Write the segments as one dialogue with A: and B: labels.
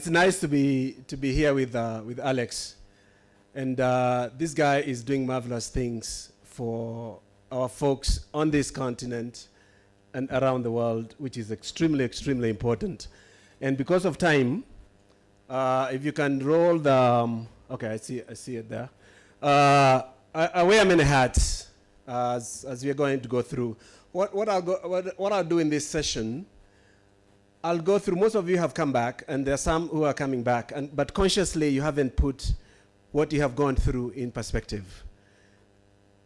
A: It's nice to be here with Alex, and this guy is doing marvelous things for our folks on this continent and around the world, which is extremely important. And because of time, if you can roll the okay, I see it there. I wear many hats as we are going to go through. What I'll do in this session, I'll go through. Most of you have come back, and there are some who are coming back, but consciously you haven't put what you have gone through in perspective.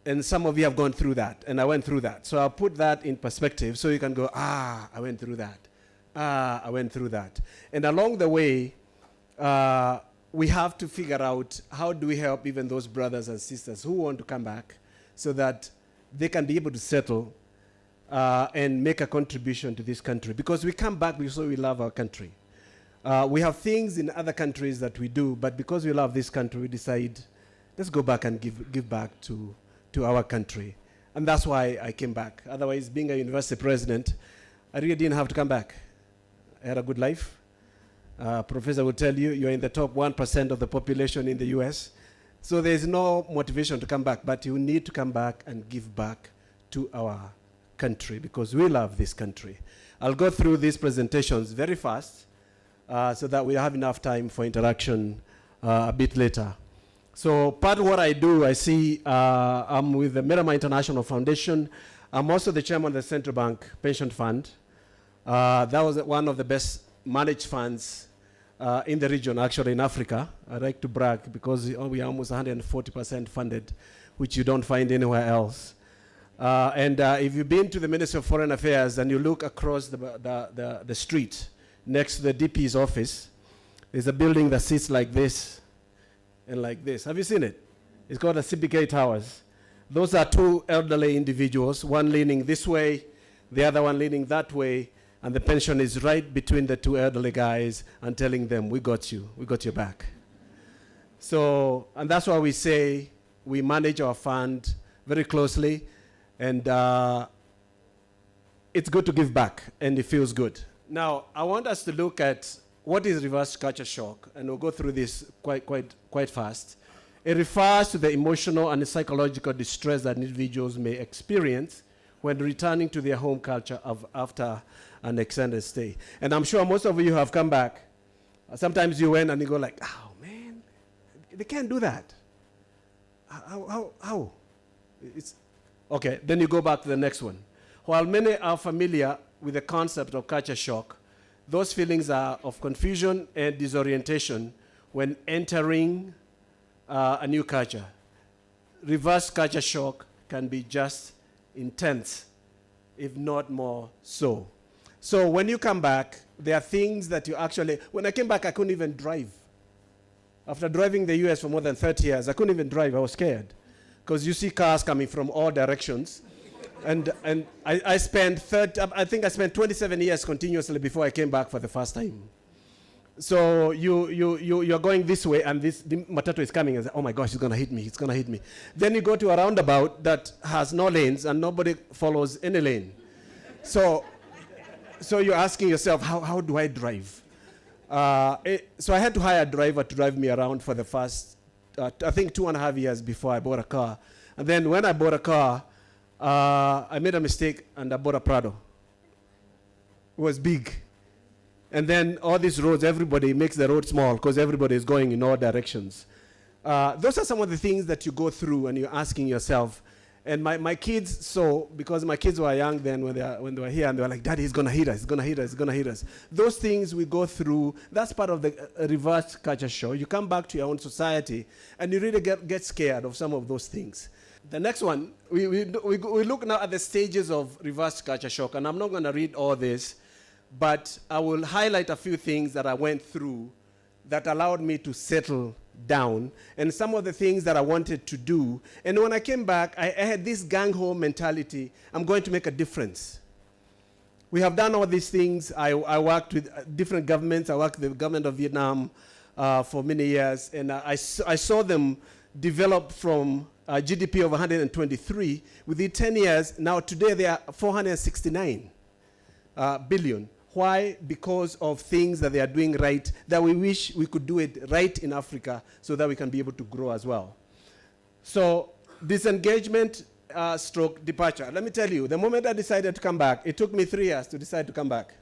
A: And some of you have gone through that, and I went through that. So I'll put that in perspective so you can go, I went through that. I went through that. And along the way, we have to figure out how do we help even those brothers and sisters who want to come back so that they can be able to settle and make a contribution to this country. Because we come back because we love our country. We have things in other countries that we do, but because we love this country, we decide, let's go back and give back to our country. And that's why I came back. Otherwise, being a university president, I really didn't have to come back. I had a good life. Professor will tell you, you're in the top 1% of the population in the US. So there's no motivation to come back, but you need to come back and give back to our country because we love this country. I'll go through these presentations very fast so that we have enough time for interaction a bit later. So part of what I do, I see I'm with the Miramar International Foundation. I'm also the chairman of the Central Bank Pension Fund. That was one of the best managed funds in the region, actually in Africa. I like to brag because we are almost 140% funded, which you don't find anywhere else. And if you've been to the Ministry of Foreign Affairs and you look across the street next to the DP's office, there's a building that sits like this and like this. Have you seen it? It's called the CBK Towers. Those are two elderly individuals, one leaning this way, the other one leaning that way, and the pension is right between the two elderly guys and telling them, we got you, we got your back. So, and that's why we say we manage our fund very closely, and it's good to give back, and it feels good. Now, I want us to look at what is reverse culture shock, and we'll go through this quite fast. It refers to the emotional and psychological distress that individuals may experience when returning to their home culture after an extended stay. And I'm sure most of you have come back. Sometimes you went and you go like, oh man, they can't do that. How? It's okay, then you go back to the next one. While many are familiar with the concept of culture shock, those feelings are of confusion and disorientation when entering a new culture. Reverse culture shock can be just intense, if not more so. So when you come back, there are things that you actually, when I came back, I couldn't even drive. After driving the US for more than 30 years, I couldn't even drive, I was scared. Because you see cars coming from all directions. And I spent 27 years continuously before I came back for the first time. So you're going this way, and the matatu is coming, and say, oh my gosh, it's gonna hit me, it's gonna hit me. Then you go to a roundabout that has no lanes, and nobody follows any lane. So you're asking yourself, how do I drive? So I had to hire a driver to drive me around for the first, I think 2.5 years before I bought a car. And then when I bought a car, I made a mistake and I bought a Prado. It was big. And then all these roads, everybody makes the road small because everybody is going in all directions. Those are some of the things that you go through and you're asking yourself. And my kids saw, because my kids were young then when they were here, and they were like, Daddy, he's going to hit us, he's going to hit us, he's going to hit us. Those things we go through, that's part of the reverse culture shock. You come back to your own society and you really get scared of some of those things. The next one, we look now at the stages of reverse culture shock, and I'm not going to read all this, but I will highlight a few things that I went through that allowed me to settle down, and some of the things that I wanted to do. And when I came back, I had this gang-ho mentality. I'm going to make a difference. We have done all these things. I worked with different governments. I worked with the government of Vietnam for many years, and I saw them develop from a GDP of 123. Within 10 years, now today they are 469 billion. Why? Because of things that they are doing right, that we wish we could do it right in Africa so that we can be able to grow as well. So disengagement stroke departure. Let me tell you, the moment I decided to come back, it took me 3 years to decide to come back.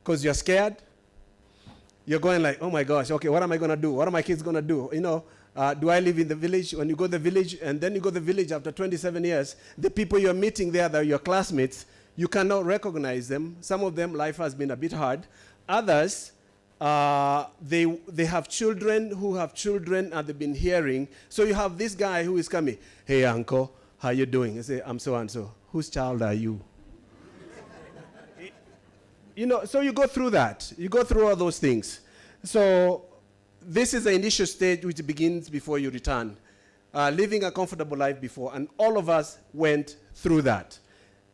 A: Because you're scared. You're going like, oh my gosh, okay, what am I going to do? What are my kids going to do? You know, do I live in the village? When you go to the village, and then you go to the village after 27 years, the people you're meeting there, that are your classmates, you cannot recognize them. Some of them, life has been a bit hard. Others, they have children who have children and they've been hearing. So you have this guy who is coming. Hey, uncle, how you doing? I say, I'm so-and-so. Whose child are you? You know, so you go through that. You go through all those things. So this is the initial stage which begins before you return. Living a comfortable life before, and all of us went through that.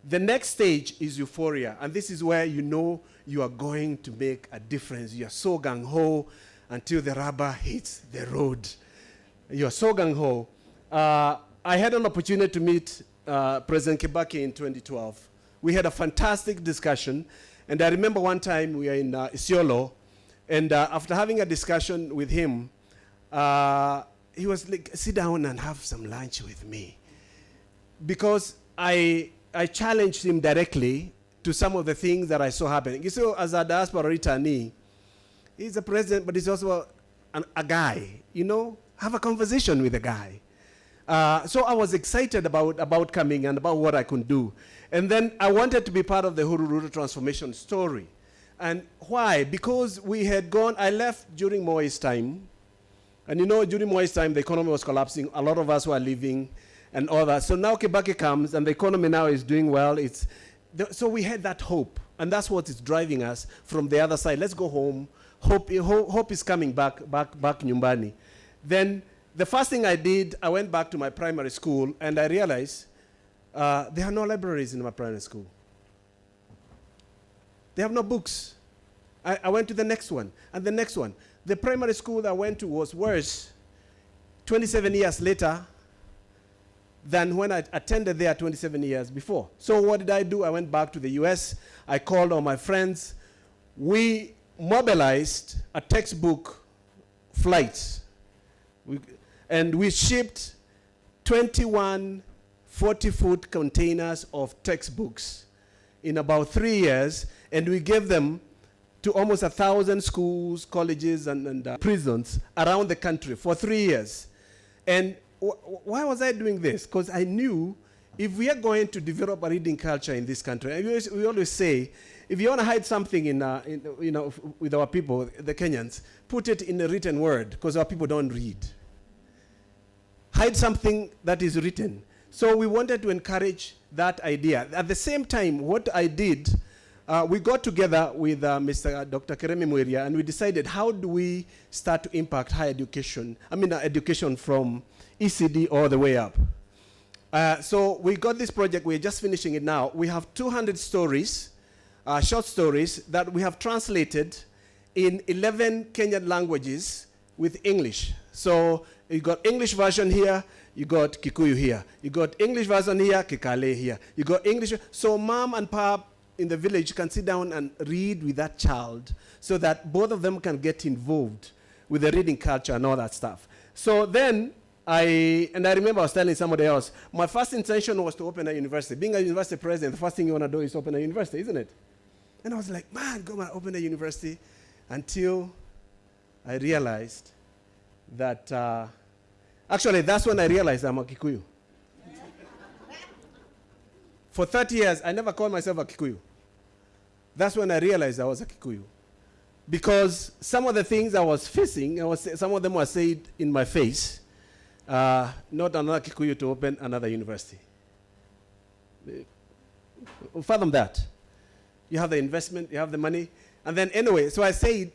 A: The next stage is euphoria, and this is where you know you are going to make a difference. You are so gung-ho until the rubber hits the road. You are so gung-ho. I had an opportunity to meet President Kibaki in 2012. We had a fantastic discussion, and I remember one time we were in Isiolo, and after having a discussion with him, he was like, sit down and have some lunch with me. Because I challenged him directly to some of the things that I saw happening. You see, as a diaspora returnee, he's a president, but he's also a guy, you know? Have a conversation with a guy. So I was excited about coming and about what I could do. And then I wanted to be part of the Hururu transformation story. And why? Because we had gone, I left during Moi's time. And you know, during Moi's time, the economy was collapsing. A lot of us were leaving and all that. So now Kibaki comes, and the economy now is doing well. So we had that hope. And that's what is driving us from the other side. Let's go home. Hope is coming back Nyumbani. Then the first thing I did, I went back to my primary school, and I realized there are no libraries in my primary school. They have no books. I went to the next one, and the next one. The primary school that I went to was worse 27 years later than when I attended there 27 years before. So what did I do? I went back to the US. I called all my friends. We mobilized a textbook flight. And we shipped 21 40-foot containers of textbooks in about 3 years, and we gave them to almost 1,000 schools, colleges, and prisons around the country for 3 years. And why was I doing this? Because I knew if we are going to develop a reading culture in this country, and we always say, if you want to hide something with our people, the Kenyans, put it in a written word, because our people don't read. Hide something that is written. So we wanted to encourage that idea. At the same time, what I did, we got together with Mr. Dr. Keremi Mwiria, and we decided, how do we start to impact higher education? Education from ECD all the way up. So we got this project. We're just finishing it now. We have 200 stories, short stories, that we have translated in 11 Kenyan languages with English. So you got English version here, you got Kikuyu here. You got English version here, Kikale here. You got English. So mom and pop in the village can sit down and read with that child so that both of them can get involved with the reading culture and all that stuff. So then I remember I was telling somebody else, my first intention was to open a university. Being a university president, the first thing you want to do is open a university, isn't it? And I was like, man, go and open a university, until I realized that, actually that's when I realized I'm a Kikuyu. For 30 years, I never called myself a Kikuyu. That's when I realized I was a Kikuyu. Because some of the things I was facing, some of them were said in my face, not another Kikuyu to open another university. Fathom that. You have the investment, you have the money. And then anyway, so I said,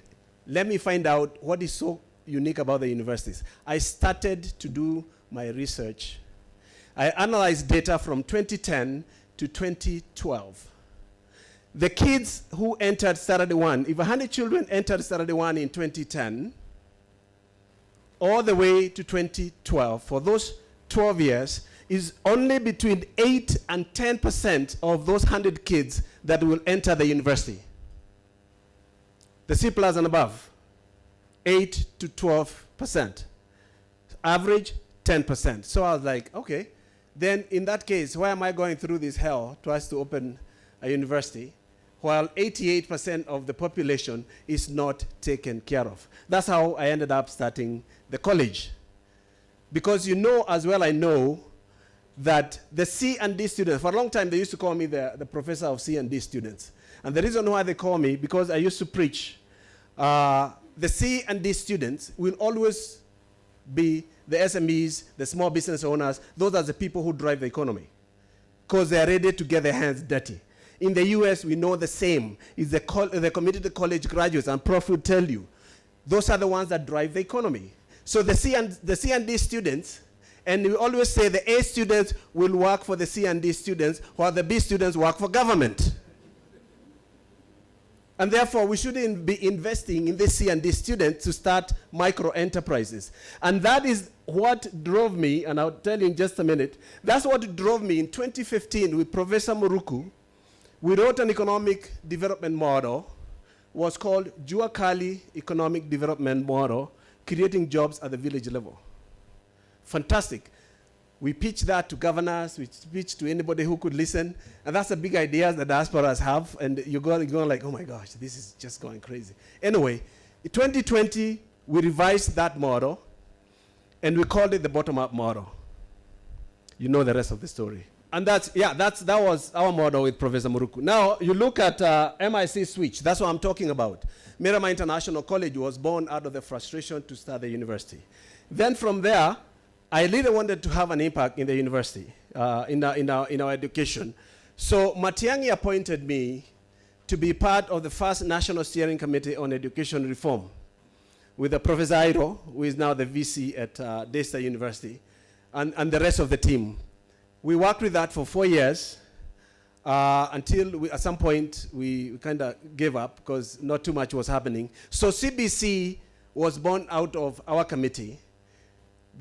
A: let me find out what is so unique about the universities. I started to do my research. I analyzed data from 2010 to 2012. The kids who entered Saturday 1, if 100 children entered Saturday 1 in 2010, all the way to 2012, for those 12 years, is only between 8 and 10% of those 100 kids that will enter the university. The C plus and above, 8 to 12%. Average, 10%. So I was like, okay, then in that case, why am I going through this hell twice to open a university while 88% of the population is not taken care of? That's how I ended up starting the college. Because you know as well I know that the C and D students, for a long time they used to call me the professor of C and D students. And the reason why they call me, because I used to preach, the C and D students will always be the SMEs, the small business owners. Those are the people who drive the economy because they are ready to get their hands dirty. In the US, we know the same. It's the community college graduates, and Prof will tell you, those are the ones that drive the economy. So the C and D students, and we always say the A students will work for the C and D students, while the B students work for government. And therefore, we shouldn't be investing in the C and D students to start micro enterprises. And that is what drove me, and I'll tell you in just a minute, that's what drove me in 2015 with Professor Muruku. We wrote an economic development model, was called Jua Kali Economic Development Model, creating jobs at the village level. Fantastic. We pitched that to governors, we pitched to anybody who could listen, and that's a big idea that diasporas have, and you're going like, oh my gosh, this is just going crazy. Anyway, in 2020, we revised that model, and we called it the bottom-up model. You know the rest of the story. And that was our model with Professor Muruku. Now, you look at MIC switch, that's what I'm talking about. Miramar International College was born out of the frustration to start the university. Then from there, I really wanted to have an impact in the university, in our education. So Matiang'i appointed me to be part of the first National Steering Committee on Education Reform with Professor Airo, who is now the VC at Daystar University, and the rest of the team. We worked with that for 4 years until at some point we kind of gave up because not too much was happening. So CBC was born out of our committee.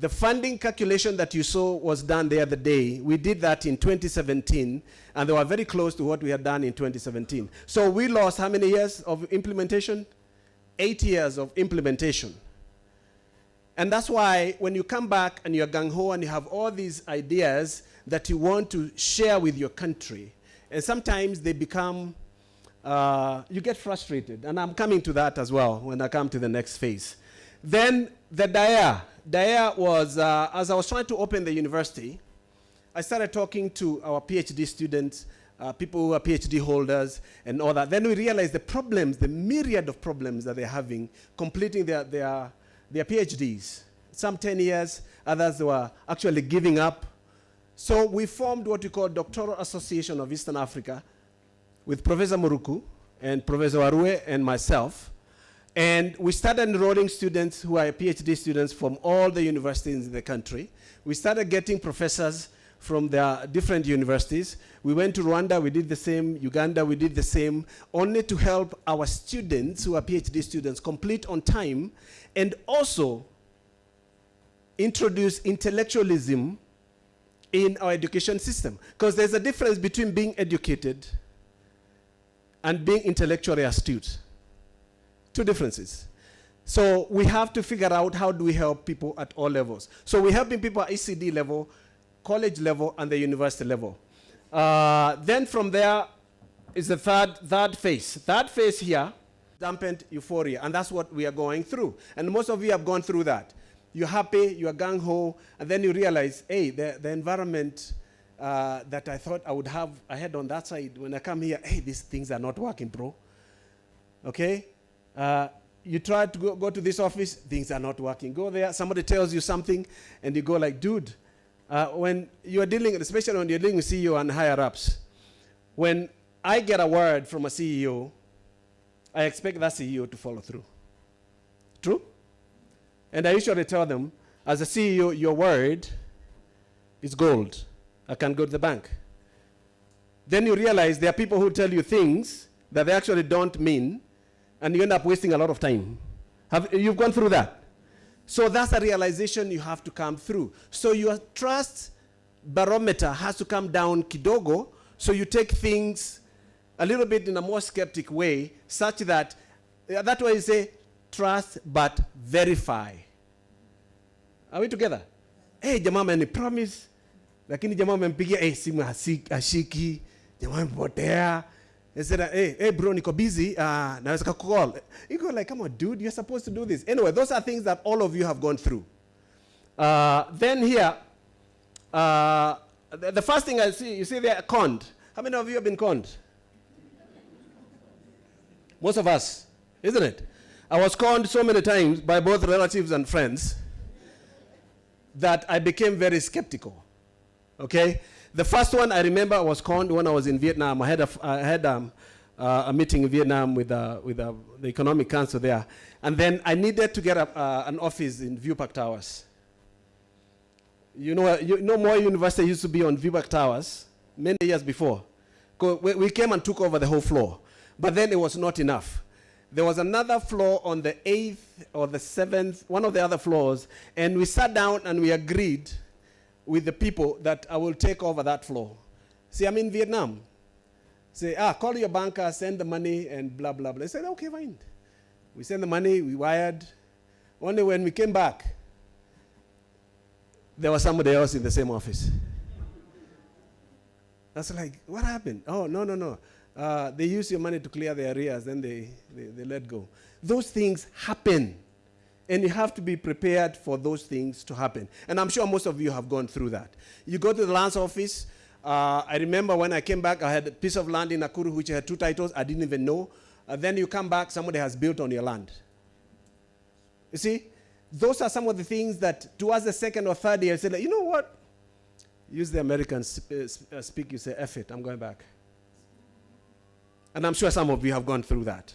A: The funding calculation that you saw was done the other day. We did that in 2017, and they were very close to what we had done in 2017. So we lost how many years of implementation? 8 years of implementation. And that's why when you come back and you're gung-ho and you have all these ideas that you want to share with your country, and sometimes they become, you get frustrated. And I'm coming to that as well when I come to the next phase. Then the DAIA was, as I was trying to open the university, I started talking to our PhD students, people who are PhD holders and all that. Then we realized the problems, the myriad of problems that they're having completing their PhDs. Some 10 years, others were actually giving up. So we formed what we call Doctoral Association of Eastern Africa with Professor Muruku and Professor Arue and myself. And we started enrolling students who are PhD students from all the universities in the country. We started getting professors from their different universities. We went to Rwanda, we did the same. Uganda, we did the same, only to help our students who are PhD students complete on time and also introduce intellectualism in our education system. Because there's a difference between being educated and being intellectually astute. Two differences. So we have to figure out how do we help people at all levels. So we're helping people at ECD level, college level, and the university level. Then from there is the third phase. Third phase here, dampened euphoria, and that's what we are going through. And most of you have gone through that. You're happy, you're gung-ho, and then you realize, hey, the environment that I thought I would have ahead on that side, when I come here, hey, these things are not working, bro. Okay? You try to go to this office, things are not working. Go there, somebody tells you something, and you go like, dude, when you're dealing, especially when you're dealing with CEO and higher-ups, when I get a word from a CEO, I expect that CEO to follow through. True? And I usually tell them, as a CEO, your word is gold. I can go to the bank. Then you realize there are people who tell you things that they actually don't mean, and you end up wasting a lot of time. You've gone through that? So that's a realization you have to come through. So your trust barometer has to come down kidogo, so you take things a little bit in a more skeptic way, such that That's why you say trust but verify. Are we together? Hey, jamaa amenipromise, lakini jamaa amempigia, simu hashiki, jamaa amepotea. He said, hey bro, niko busy, naweza kucall. You go like, come on dude, you're supposed to do this. Anyway, those are things that all of you have gone through. Then here, the first thing I see, you see they are conned. How many of you have been conned? Most of us, isn't it? I was conned so many times by both relatives and friends that I became very skeptical. Okay? The first one I remember I was conned when I was in Vietnam. I had a meeting in Vietnam with the Economic Council there. And then I needed to get an office in View Park Towers. You know Moy University used to be on View Park Towers many years before. We came and took over the whole floor. But then it was not enough. There was another floor on the 8th or the 7th, one of the other floors, and we sat down and we agreed with the people that I will take over that floor. See, I'm in Vietnam. Say, call your banker, send the money, and blah, blah, blah. They said, okay, fine. We sent the money, we wired. Only when we came back, there was somebody else in the same office. I was like, what happened? Oh, no. They use your money to clear the arrears, then they let go. Those things happen. And you have to be prepared for those things to happen. And I'm sure most of you have gone through that. You go to the land's office. I remember when I came back, I had a piece of land in Nakuru which had 2 titles. I didn't even know. Then you come back, somebody has built on your land. You see? Those are some of the things that towards the second or third year, you say, like, you know what? Use the American speak, you say, F it, I'm going back. And I'm sure some of you have gone through that.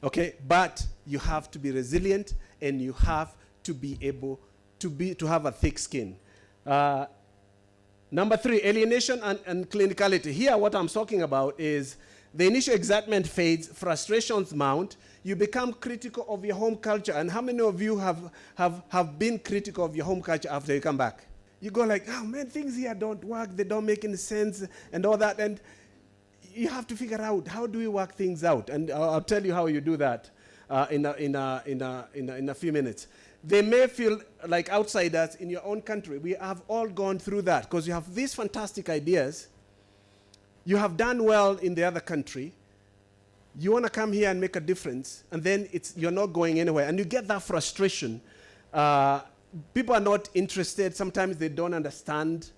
A: Okay? But you have to be resilient and you have to be able to have a thick skin. Number 3, alienation and clinicality. Here, what I'm talking about is the initial excitement fades, frustrations mount, you become critical of your home culture. And how many of you have been critical of your home culture after you come back? You go like, oh man, things here don't work, they don't make any sense, and all that. And you have to figure out, how do we work things out? And I'll tell you how you do that in a few minutes. They may feel like outsiders in your own country. We have all gone through that because you have these fantastic ideas. You have done well in the other country. You want to come here and make a difference, and then you're not going anywhere. And you get that frustration. People are not interested. Sometimes they don't understand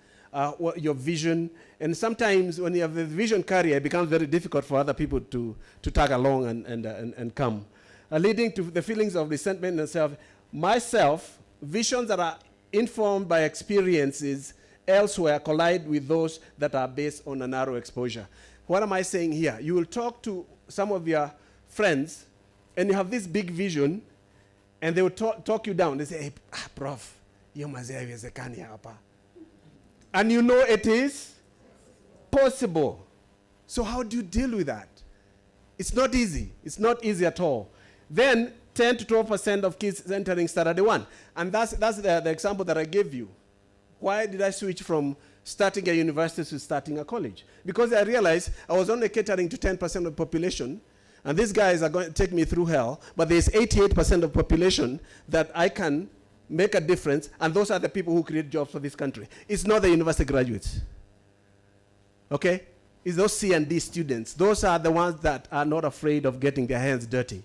A: your vision. And sometimes when you have a vision carrier, it becomes very difficult for other people to tag along and come. Leading to the feelings of resentment and myself, visions that are informed by experiences elsewhere collide with those that are based on a narrow exposure. What am I saying here? You will talk to some of your friends, and you have this big vision, and they will talk you down. They say, hey, prof, you must haiwezekani hapa. And you know it is possible. So how do you deal with that? It's not easy. It's not easy at all. Then 10 to 12% of kids entering Saturday 1. And that's the example that I gave you. Why did I switch from starting a university to starting a college? Because I realized I was only catering to 10% of the population, and these guys are going to take me through hell, but there's 88% of population that I can make a difference, and those are the people who create jobs for this country. It's not the university graduates. Okay? It's those C and D students. Those are the ones that are not afraid of getting their hands dirty.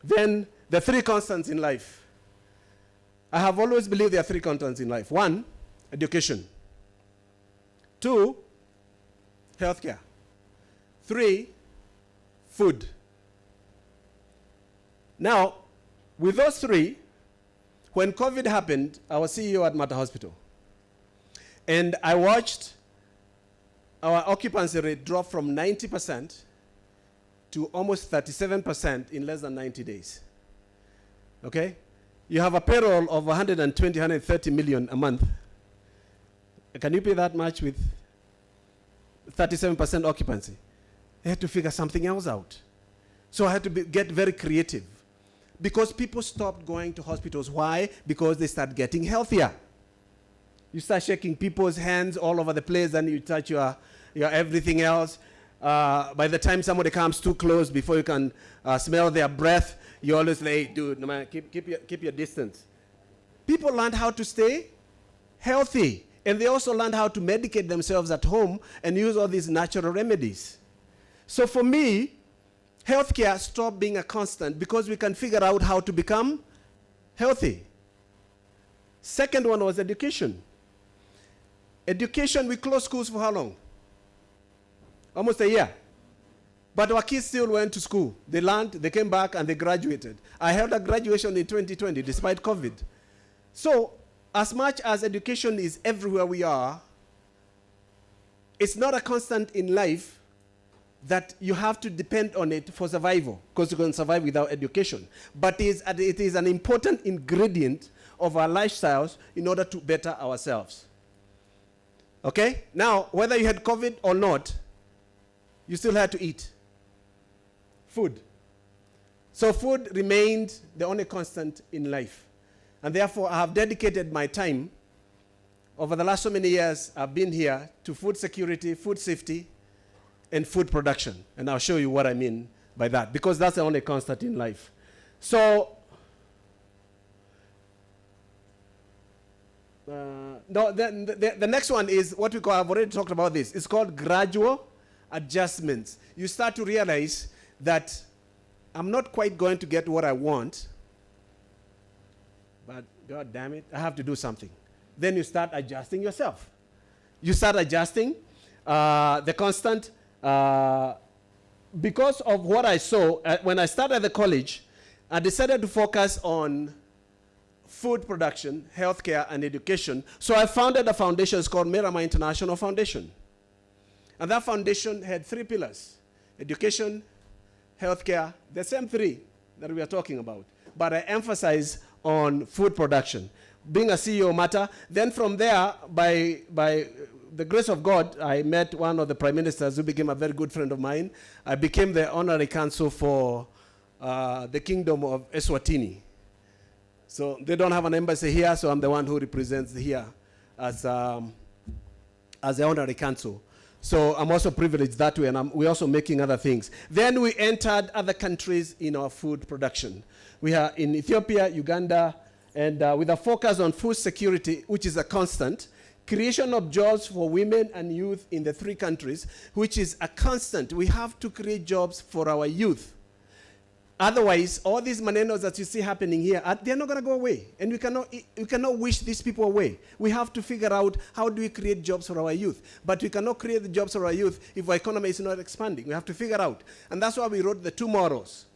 A: Then the 3 constants in life. I have always believed there are 3 constants in life. 1, education. 2, healthcare. 3, food. Now, with those 3, when COVID happened, I was CEO at Mater Hospital. And I watched our occupancy rate drop from 90% to almost 37% in less than 90 days. Okay? You have a payroll of 120, 130 million a month. Can you pay that much with 37% occupancy? I had to figure something else out. So I had to get very creative. Because people stopped going to hospitals. Why? Because they start getting healthier. You start shaking people's hands all over the place, and you touch your everything else. By the time somebody comes too close, before you can smell their breath, you always say, hey, dude, no man, keep your distance. People learned how to stay healthy. And they also learned how to medicate themselves at home and use all these natural remedies. So for me, healthcare stopped being a constant because we can figure out how to become healthy. Second one was education. Education, we closed schools for how long? Almost a year. But our kids still went to school. They learned, they came back, and they graduated. I held a graduation in 2020 despite COVID. So, as much as education is everywhere we are, it's not a constant in life that you have to depend on it for survival, because you can survive without education. But it is an important ingredient of our lifestyles in order to better ourselves. Okay? Now, whether you had COVID or not, you still had to eat food. So food remained the only constant in life. And therefore, I have dedicated my time over the last so many years I've been here to food security, food safety, and food production. And I'll show you what I mean by that, because that's the only constant in life. So, the next one is what we call, I've already talked about this, it's called gradual adjustments. You start to realize that I'm not quite going to get what I want, but God damn it, I have to do something. Then you start adjusting yourself. You start adjusting the constant. Because of what I saw, when I started the college, I decided to focus on food production, healthcare, and education. So I founded a foundation. It's called Miramar International Foundation. And that foundation had 3 pillars: education, healthcare, the same 3 that we are talking about. But I emphasize on food production. Being a CEO matter. Then from there, by the grace of God, I met one of the prime ministers who became a very good friend of mine. I became the honorary counsel for the kingdom of Eswatini. So they don't have an embassy here, so I'm the one who represents here as the honorary counsel. So I'm also privileged that way, and we're also making other things. Then we entered other countries in our food production. We are in Ethiopia, Uganda, and with a focus on food security, which is a constant, creation of jobs for women and youth in the 3 countries, which is a constant. We have to create jobs for our youth. Otherwise, all these manenos that you see happening here, they're not going to go away. And we cannot wish these people away. We have to figure out how do we create jobs for our youth. But we cannot create the jobs for our youth if our economy is not expanding. We have to figure out. And that's why we wrote the 2 models: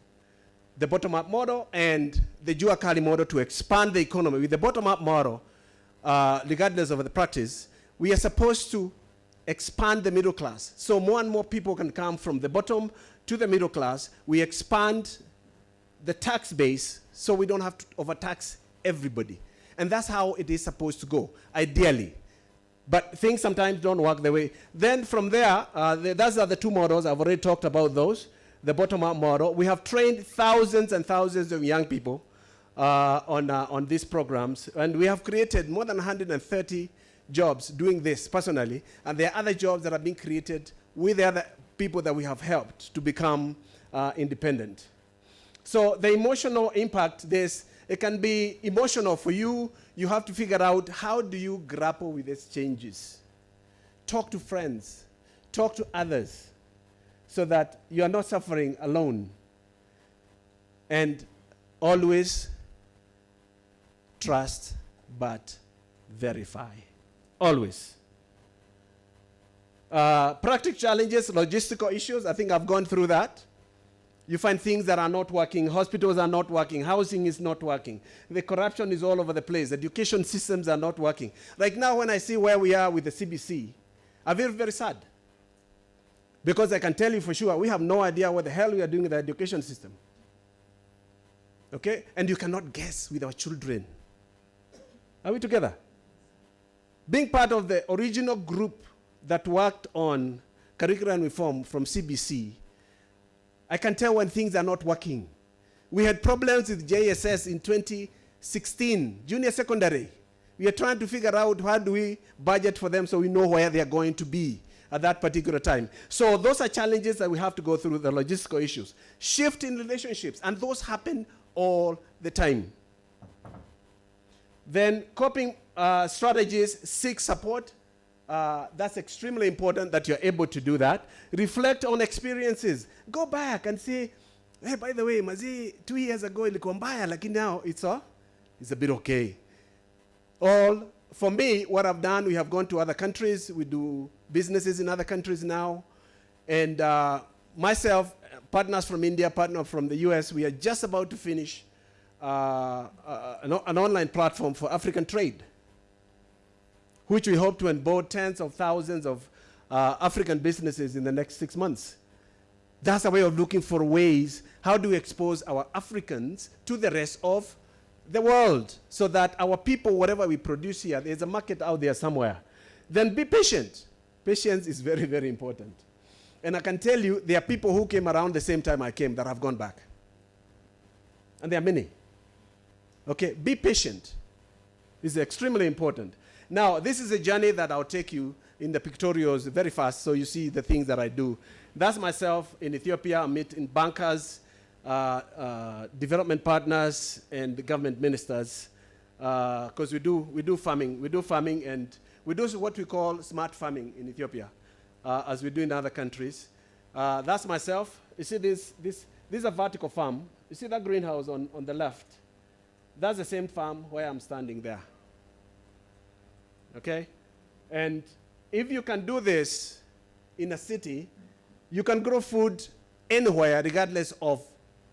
A: the bottom-up model and the Juakali model, to expand the economy. With the bottom-up model, regardless of the practice, we are supposed to expand the middle class. So more and more people can come from the bottom to the middle class. We expand the tax base so we don't have to overtax everybody. And that's how it is supposed to go, ideally. But things sometimes don't work the way. Then from there, those are the 2 models. I've already talked about those. The bottom-up model. We have trained thousands and thousands of young people on these programs. And we have created more than 130 jobs doing this personally. And there are other jobs that are being created with the other people that we have helped to become independent. So the emotional impact, it can be emotional for you. You have to figure out, how do you grapple with these changes? Talk to friends. Talk to others, so that you are not suffering alone. And always trust but verify. Always. Practical challenges, logistical issues, I think I've gone through that. You find things that are not working. Hospitals are not working. Housing is not working. The corruption is all over the place. Education systems are not working. Like now, when I see where we are with the CBC, I feel very sad. Because I can tell you for sure, we have no idea what the hell we are doing with the education system. Okay? And you cannot guess with our children. Are we together? Being part of the original group that worked on curriculum reform from CBC, I can tell when things are not working. We had problems with JSS in 2016, junior secondary. We are trying to figure out how do we budget for them so we know where they are going to be. at that particular time. So those are challenges that we have to go through, the logistical issues. Shift in relationships, and those happen all the time. Then coping strategies, seek support. That's extremely important that you're able to do that. Reflect on experiences. Go back and say, hey, by the way, Mazi, 2 years ago, ilikuwa mbaya, lakini now it's a bit okay. For me, what I've done, we have gone to other countries. We do businesses in other countries now. And myself, partners from India, partner from the US, we are just about to finish an online platform for African trade, which we hope to onboard tens of thousands of African businesses in the next 6 months. That's a way of looking for ways, how do we expose our Africans to the rest of the world, so that our people, whatever we produce here, there's a market out there somewhere. Then be patient. Patience is very, very important. And I can tell you, there are people who came around the same time I came that have gone back. And there are many. Okay, be patient. It's extremely important. Now, this is a journey that I'll take you in the pictorials very fast, so you see the things that I do. That's myself in Ethiopia. I meet in bankers, development partners, and government ministers, because we do farming. We do farming, and we do what we call smart farming in Ethiopia, as we do in other countries. That's myself. You see this is a vertical farm. You see that greenhouse on the left? That's the same farm where I'm standing there. Okay? And if you can do this in a city, you can grow food anywhere regardless of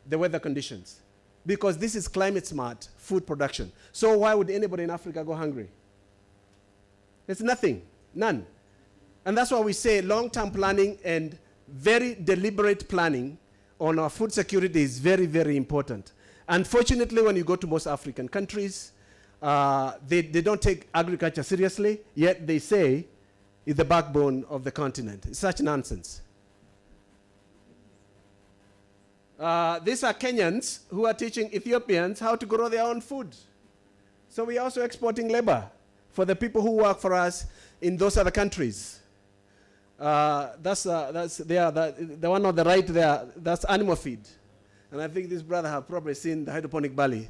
A: the weather conditions, because this is climate smart food production. So why would anybody in Africa go hungry? There's nothing, none. And that's why we say long-term planning and very deliberate planning on our food security is very, very important. Unfortunately, when you go to most African countries, they don't take agriculture seriously, yet they say it's the backbone of the continent. It's such nonsense. These are Kenyans who are teaching Ethiopians how to grow their own food. So we're also exporting labor for the people who work for us in those other countries. That's the one on the right there, that's animal feed. And I think this brother have probably seen the hydroponic barley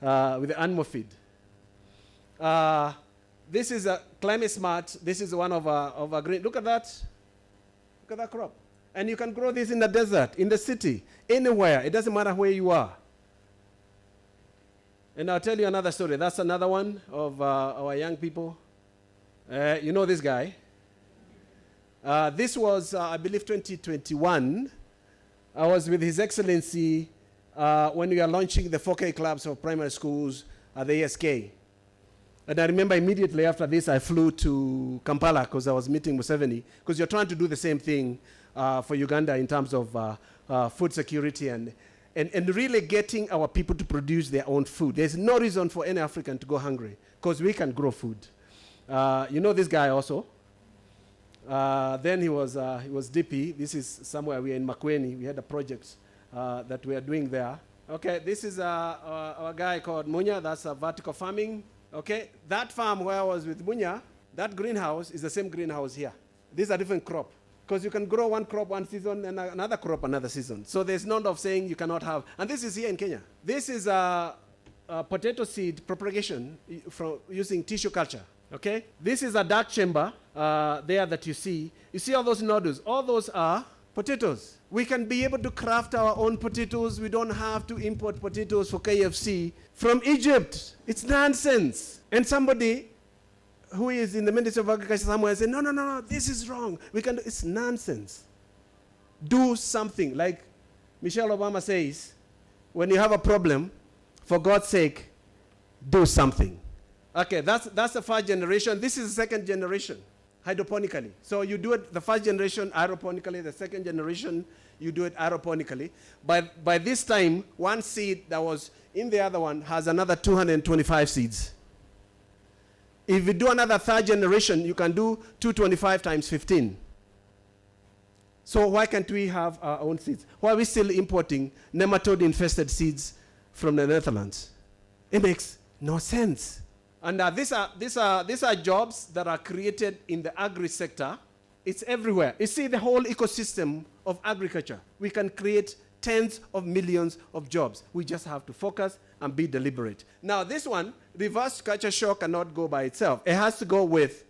A: with the animal feed. This is a climate smart. This is one of our green. Look at that. Look at that crop. And you can grow this in the desert, in the city, anywhere. It doesn't matter where you are. And I'll tell you another story. That's another one of our young people. You know this guy. This was, I believe, 2021. I was with His Excellency when we are launching the 4K clubs of primary schools at the ASK. And I remember immediately after this, I flew to Kampala because I was meeting Museveni, because you're trying to do the same thing for Uganda in terms of food security and really getting our people to produce their own food. There's no reason for any African to go hungry, because we can grow food. You know this guy also. Then he was DP. This is somewhere we are in Makweni. We had a project that we are doing there. Okay, this is our guy called Munya. That's vertical farming. Okay, that farm where I was with Munya, that greenhouse is the same greenhouse here. These are different crop, because you can grow one crop one season and another crop another season. So there's none of saying you cannot have. And this is here in Kenya. This is potato seed propagation from using tissue culture. Okay, this is a dark chamber there that you see. You see all those nodules? All those are potatoes. We can be able to craft our own potatoes. We don't have to import potatoes for KFC from Egypt. It's nonsense. And somebody who is in the Ministry of Agriculture somewhere said, no, this is wrong. It's nonsense. Do something. Like Michelle Obama says, when you have a problem, for God's sake, do something. Okay, that's the first generation. This is the second generation, hydroponically. So you do it the first generation aeroponically, the second generation you do it aeroponically. By this time, one seed that was in the other one has another 225 seeds. If you do another third generation, you can do 225 times 15. So why can't we have our own seeds? Why are we still importing nematode-infested seeds from the Netherlands? It makes no sense. And these are jobs that are created in the agri sector It's everywhere. You see the whole ecosystem of agriculture. We can create tens of millions of jobs. We just have to focus and be deliberate. Now this one, reverse culture shock cannot go by itself. It has to go with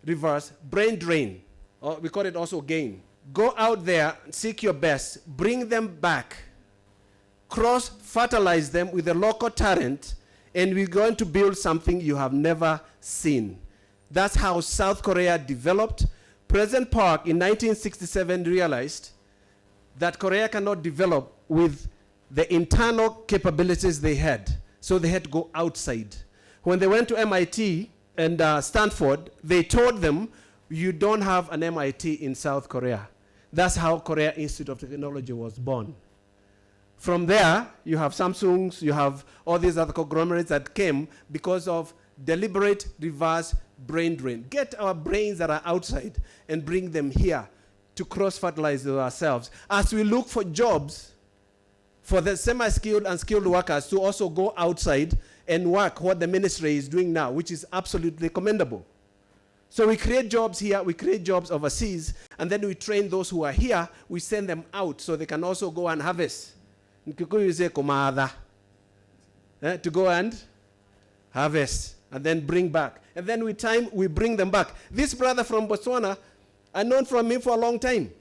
A: reverse brain drain. Or we call it also gain. Go out there, seek your best, bring them back, cross-fertilize them with a local talent, and we're going to build something you have never seen. That's how South Korea developed. President Park in 1967 realized that Korea cannot develop with the internal capabilities they had. So they had to go outside. When they went to MIT and Stanford, they told them, you don't have an MIT in South Korea. That's how Korea Institute of Technology was born. From there, you have Samsungs, you have all these other conglomerates that came because of deliberate reverse brain drain. Get our brains that are outside and bring them here to cross-fertilize ourselves. As we look for jobs for the semi-skilled and skilled workers to also go outside and work what the ministry is doing now, which is absolutely commendable. So we create jobs here, we create jobs overseas, and then we train those who are here, we send them out so they can also go and harvest. In Kikuyu, you say komaada. To go and harvest, and then bring back. And then with time, we bring them back. This brother from Botswana, I've known from him for a long time.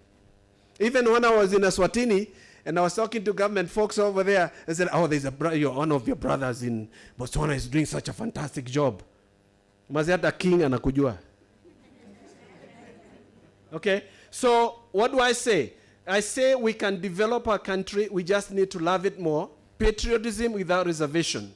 A: Even when I was in Eswatini, and I was talking to government folks over there, I said, oh, there's one of your brothers in Botswana is doing such a fantastic job. Maziata king anakujua. Okay, so what do I say? I say we can develop our country, we just need to love it more. Patriotism without reservation.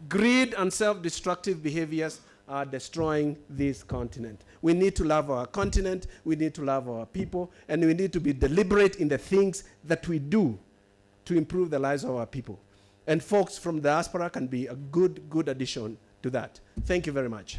A: Greed and self-destructive behaviors are destroying this continent. We need to love our continent, we need to love our people, and we need to be deliberate in the things that we do to improve the lives of our people. And folks from the diaspora can be a good addition to that. Thank you very much.